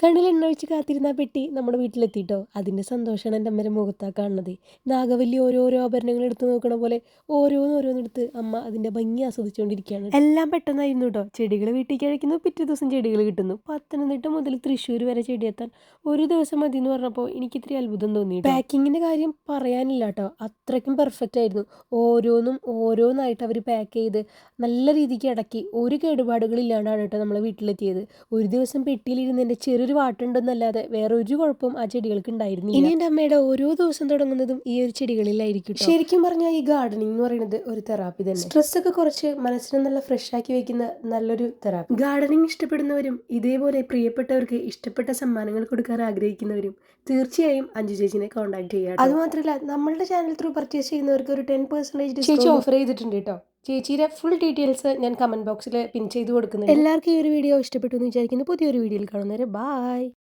കണ്ണിൽ എണ്ണ ഒഴിച്ച് കാത്തിരുന്ന ആ പെട്ടി നമ്മുടെ വീട്ടിലെത്തിയിട്ടോ. അതിൻ്റെ സന്തോഷമാണ് എൻ്റെ അമ്മയുടെ മുഖത്താ കാണുന്നത്. നാഗവല്ലി ഓരോരോ ആഭരണങ്ങൾ എടുത്ത് നോക്കണ പോലെ ഓരോന്നോരോന്നെടുത്ത് അമ്മ അതിൻ്റെ ഭംഗി ആസ്വദിച്ചുകൊണ്ടിരിക്കുകയാണ്. എല്ലാം പെട്ടെന്നായിരുന്നു കേട്ടോ. ചെടികൾ വീട്ടിലേക്ക് അയക്കുന്നു, പിറ്റേ ദിവസം ചെടികൾ കിട്ടുന്നു. പത്തനംതിട്ട മുതൽ തൃശ്ശൂർ വരെ ചെടിയെത്താൻ ഒരു ദിവസം മതി എന്ന് പറഞ്ഞപ്പോൾ എനിക്ക് ഇത്തിരി അത്ഭുതം തോന്നി. പാക്കിങ്ങിൻ്റെ കാര്യം പറയാനില്ല കേട്ടോ, അത്രയ്ക്കും പെർഫെക്റ്റ് ആയിരുന്നു. ഓരോന്നും ഓരോന്നായിട്ട് അവർ പാക്ക് ചെയ്ത് നല്ല രീതിക്ക് അടക്കി ഒരു കേടുപാടുകളില്ലാണ്ടാണ് കേട്ടോ നമ്മളെ വീട്ടിലെത്തിയത്. ഒരു ദിവസം പെട്ടിയിലിരുന്ന് ചെറിയൊരു വാട്ടുണ്ടെന്നല്ലാതെ വേറെ ഒരു കുഴപ്പവും ആ ചെടികൾക്ക് ഉണ്ടായിരുന്നില്ല. ഇനി എൻ്റെ അമ്മയുടെ ഓരോ ദിവസം തുടങ്ങുന്നതും ഈ ഒരു ചെടികളിലായിരിക്കും. ശരിക്കും പറഞ്ഞാൽ ഈ ഗാർഡനിങ് എന്ന് പറയുന്നത് ഒരു തെറാപ്പി തന്നെ. സ്ട്രെസ് ഒക്കെ കുറച്ച് മനസ്സിനെ നല്ല ഫ്രഷ് ആക്കി വെക്കുന്ന നല്ലൊരു തെറാപ്പി. ഗാർഡനിങ് ഇഷ്ടപ്പെടുന്നവരും ഇതേപോലെ പ്രിയപ്പെട്ടവർക്ക് ഇഷ്ടപ്പെട്ട സമ്മാനങ്ങൾ കൊടുക്കാൻ ആഗ്രഹിക്കുന്നവരും തീർച്ചയായും അഞ്ജു ചേച്ചിനെ കോൺടാക്ട് ചെയ്യാം. അതുമാത്രമല്ല, നമ്മളുടെ ചാനൽ ത്രൂ പർച്ചേസ് ചെയ്യുന്നവർക്ക് ഒരു 10% ഡിസ്കൗണ്ട് ഓഫർ ചെയ്തിട്ടുണ്ട് കേട്ടോ. ചേച്ചിയുടെ ഫുൾ ഡീറ്റെയിൽസ് ഞാൻ കമന്റ് ബോക്സിൽ പിൻ ചെയ്ത് കൊടുക്കുന്നുണ്ട്. എല്ലാവർക്കും ഈ ഒരു വീഡിയോ ഇഷ്ടപ്പെട്ടു എന്ന് വിചാരിക്കുന്നു. പുതിയൊരു വീഡിയോയിൽ കാണുന്നവരെ ബൈ.